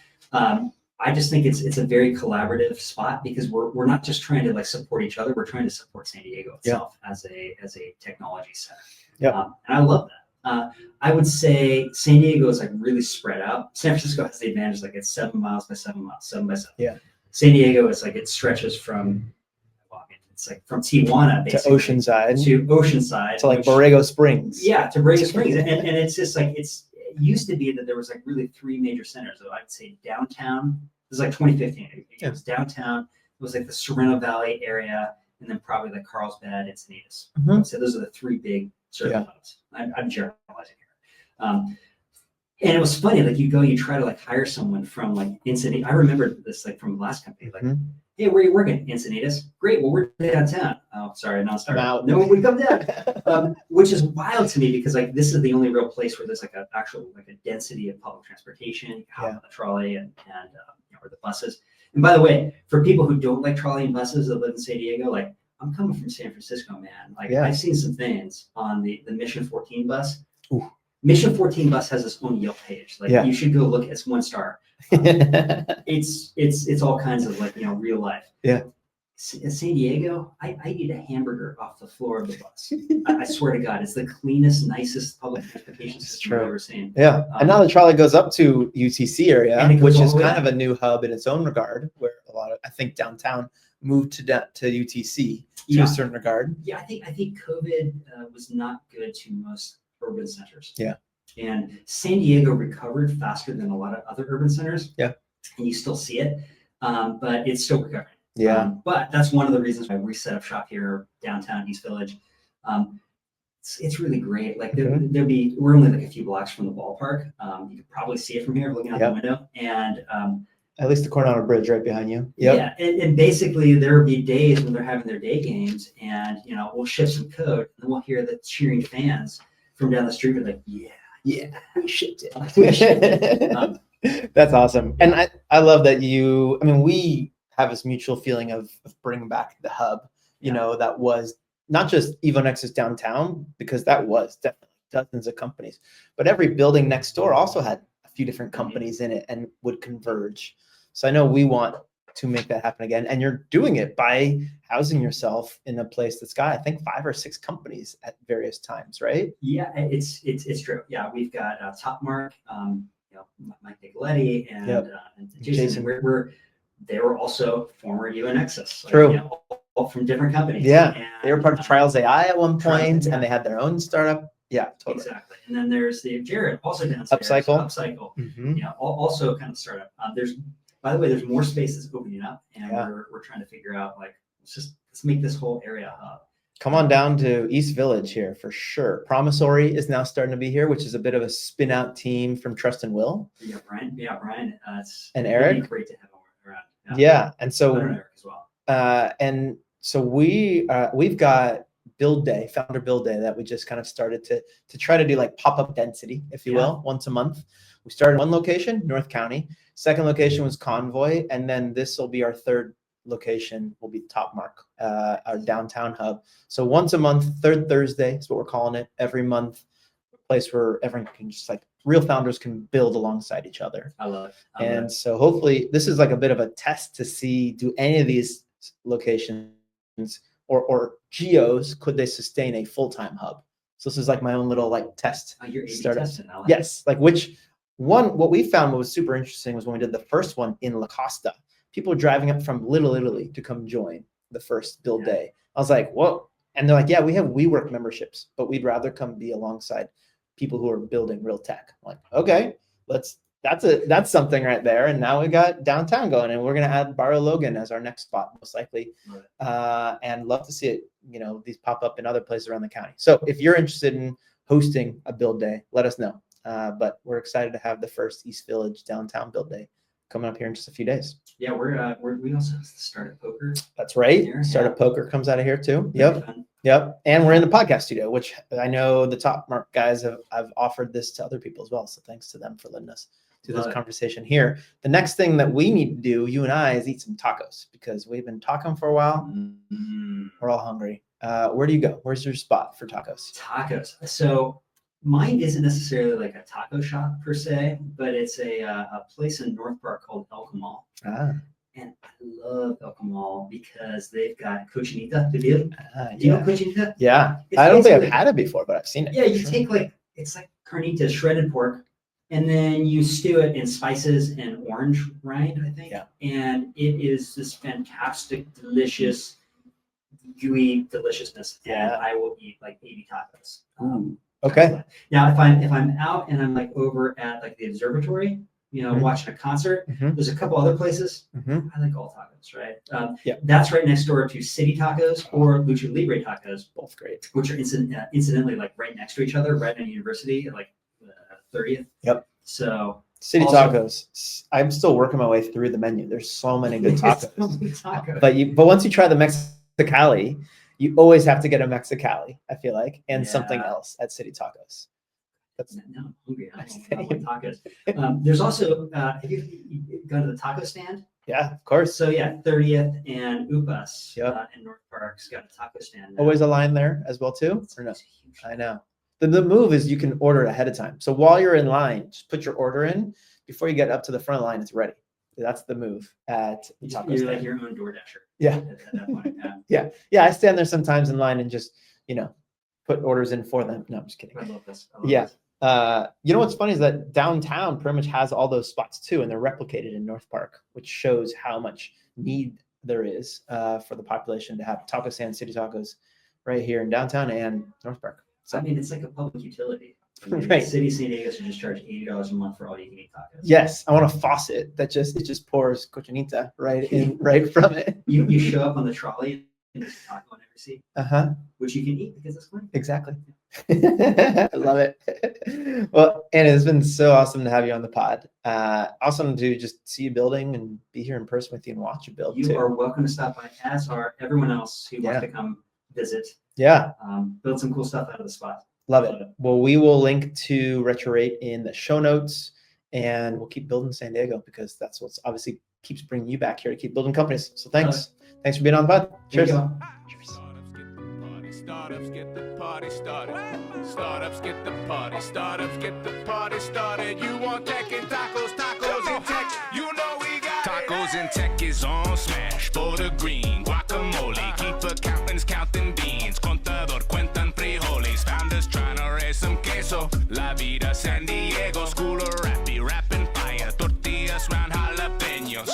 I just think it's a very collaborative spot because we're not just trying to like support each other. We're trying to support San Diego itself as a technology center. And I love that. I would say San Diego is like really spread out. San Francisco has the advantage, like it's 7 miles by 7 miles, 7 by 7. Yeah. San Diego is like, it stretches from, it's like from Tijuana basically to Oceanside. To like Borrego Springs. Yeah, to Borrego Springs. And it's just like, it used to be that there was like really 3 major centers. So I'd say downtown, this is like 2015. It was downtown, it was like the Sereno Valley area, and then probably like Carlsbad, Encinitas. So those are the 3 big sort of hubs. I'm generalizing here. And it was funny, like you try to like hire someone from like Encinitas. I remember this like from the last company, like, hey, where are you working? Encinitas. Great. Well, we're downtown. Oh, sorry, non-startup. No one would come down, which is wild to me because like this is the only real place where there's like an actual like a density of public transportation, you hop on the trolley and or the buses. And by the way, for people who don't like trolley and buses that live in San Diego, like I'm coming from San Francisco, man. Like I've seen some things on the Mission 14 bus. Ooh. Mission 14 bus has its own Yelp page. Like you should go look. It's 1 star. It's all kinds of like real life. Yeah. San Diego, I eat a hamburger off the floor of the bus. I swear to God, it's the cleanest, nicest public transportation system I've ever seen. Yeah, and now the trolley goes up to UTC area, which is kind of a new hub in its own regard, where a lot of I think downtown moved to UTC to a certain regard. Yeah, I think COVID was not good to most urban centers. Yeah. And San Diego recovered faster than a lot of other urban centers. Yeah. And you still see it, but it's still recovering. Yeah. But that's one of the reasons why we set up shop here downtown East Village. It's really great. Like we're only like a few blocks from the ballpark. You could probably see it from here looking out the window. And at least the Coronado Bridge right behind you. Yep. Yeah. And basically there will be days when they're having their day games and we'll ship some code and we'll hear the cheering fans from down the street. We're like, yeah, we shipped it. That's awesome. And I love that we have this mutual feeling of bringing back the hub, that was not just EvoNexus downtown, because that was definitely dozens of companies, but every building next door also had a few different companies in it and would converge. So I know we want to make that happen again. And you're doing it by housing yourself in a place that's got, I think, 5 or 6 companies at various times, right? Yeah, it's true. Yeah, we've got Topmark, Mike Nicoletti and Jason. They were also former EvoNexus. True. All from different companies. Yeah. And, they were part of Trials AI at one point, and they had their own startup. Yeah, totally. Exactly. And then there's Jared, also downstairs. Upcycle. Mm-hmm. Also kind of startup. By the way, there's more spaces opening up, and we're trying to figure out let's make this whole area a hub. Come on down to East Village here for sure. Promissory is now starting to be here, which is a bit of a spin out team from Trust and Will. Yeah, Brian. It's and Eric. Really great to have him around. Yeah. And so Eric as well. And so we've got Build Day, Founder Build Day, that we just kind of started to try to do like pop-up density, if you will, once a month. We started one location, North County. Second location was Convoy, and then this will be our third location, will be Topmark, our downtown hub. So once a month, third Thursday is what we're calling it. Every month, a place where everyone can just real founders can build alongside each other. I love it. So hopefully this is like a bit of a test to see, do any of these locations or geos, could they sustain a full-time hub? So this is like my own little test. You're startup. Yes. What we found was super interesting was when we did the first one in La Costa. People were driving up from Little Italy to come join the first Build Day. I was like, whoa. And they're like, yeah, we have WeWork memberships, but we'd rather come be alongside people who are building real tech. I'm like, okay, that's something right there. And now we got downtown going, and we're going to add Barrio Logan as our next spot, most likely. Right. And love to see it, these pop up in other places around the county. So if you're interested in hosting a Build Day, let us know. But we're excited to have the first East Village downtown Build Day coming up here in just a few days. Yeah, we also started poker. That's right. Startup poker comes out of here too. Yep. And we're in the podcast studio, which I know the Topmark guys have offered this to other people as well. So thanks to them for letting us do this conversation here. The next thing that we need to do, you and I, is eat some tacos, because we've been talking for a while. Mm-hmm. We're all hungry. Where do you go? Where's your spot for tacos? Tacos. So mine isn't necessarily like a taco shop per se, but it's a place in North Park called El Camal. And I love El Camal because they've got cochinita de veal. Do you know cochinita? Yeah. I don't think I've had it before, but I've seen it. Yeah, you take it's like carnitas, shredded pork, and then you stew it in spices and orange rind, I think. Yeah. And it is this fantastic, delicious, gooey deliciousness. Yeah. And I will eat 80 tacos. Okay. Now, if I'm out and I'm over at the observatory, watching a concert, there's a couple other places. I like all tacos, right? That's right next door to City Tacos or Lucha Libre Tacos. Both great. Which are incidentally right next to each other, right in University, 30th. Yep. So City also- tacos. I'm still working my way through the menu. There's so many good So tacos. many tacos. But once you try the Mexicali, you always have to get a Mexicali, I feel like, and something Yeah. else at City Tacos. That's Now I'm hungry. I want tacos. There's also, have you gone to the taco stand? yeah, of course. So yeah, 30th and Upas Yep. in North Park's got a taco stand. now. Always a line there as well too, It's- or no? it's huge. I know. The move is you can order ahead of time. So while you're in line, just put your order in. Before you get up to the front line, it's ready. That's the move at the taco You're stand. like your own DoorDasher. Yeah. At that point. Yeah, I stand there sometimes in line and just, put orders in for them. No, I'm just kidding. I love this. I love Yeah. this. You know what's funny is that downtown pretty much has all those spots too, and they're replicated in North Park, which shows how much need there is for the population to have taco stand, City Tacos right here in downtown and North Park. So I mean, it's like a public utility. I mean, Right. City of San Diego should just charge $80 a month for all you can eat tacos. yes, I want a faucet that just pours cochinita right from it. You show up on the trolley and there's a taco in every seat, Uh-huh. which you can eat because it's clean. Exactly. I love it. Well, Anna, it's been so awesome to have you on the pod. Awesome to just see you building and be here in person with you and watch you build You too. are welcome to stop by, as are everyone else who wants Yeah. to come visit. Yeah, Build some cool stuff out of the spot. love it. Well, we will link to RetroRate in the show notes, and we'll keep building San Diego because that's what's obviously keeps bringing you back here to keep building companies. So thanks. Thanks for being on the pod. There you Cheers. go. Startups get the party started. Startups get the party. Startups get the party started. You want tech and tacos, tacos and tech. You know we got tacos and tech is on smash. For the green guacamole. Keep accountants counting beans. Contador cuentan frijoles. Founders trying to raise some queso. La vida San Diego. School of rappy, rapping fire. Tortillas round jalapenos.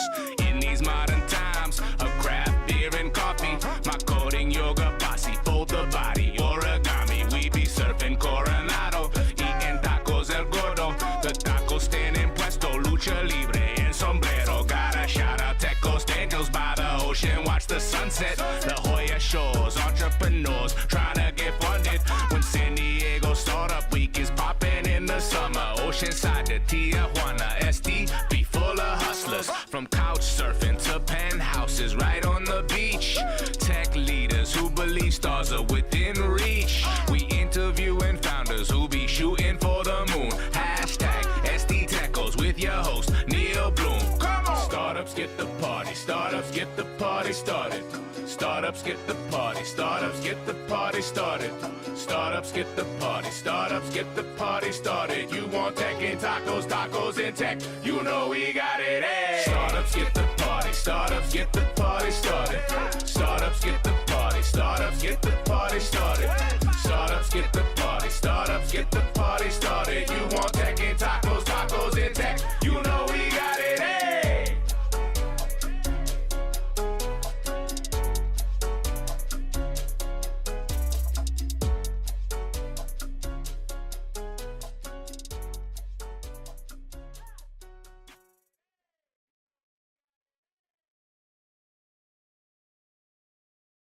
In these modern times of craft beer and coffee. My coding yoga posse. Fold the body, origami. We be surfing Coronado. Eating tacos el gordo. The taco stand in puesto. Lucha libre and sombrero. Gotta shout out Tecos Daniels by the ocean. Watch the sunset. La Jolla shows. Entrepreneurs trying to get funded. When San Diego Startup Week is popping in the summer. Oceanside to Tijuana. ST be full of hustlers. From couch surfing to penthouses right on the beach. Tech leaders who believe stars are within reach. We interviewing founders who be shooting for the moon. Hashtag SD Techos with your host, Neal Bloom. Come on! Startups get the party. Startups get the party started. Startups get the party. Startups get the party started. Startups get the party. Startups get the party started. You want tech and tacos, tacos and tech. You know we got it. Hey. Startups get the party. Startups get the party started.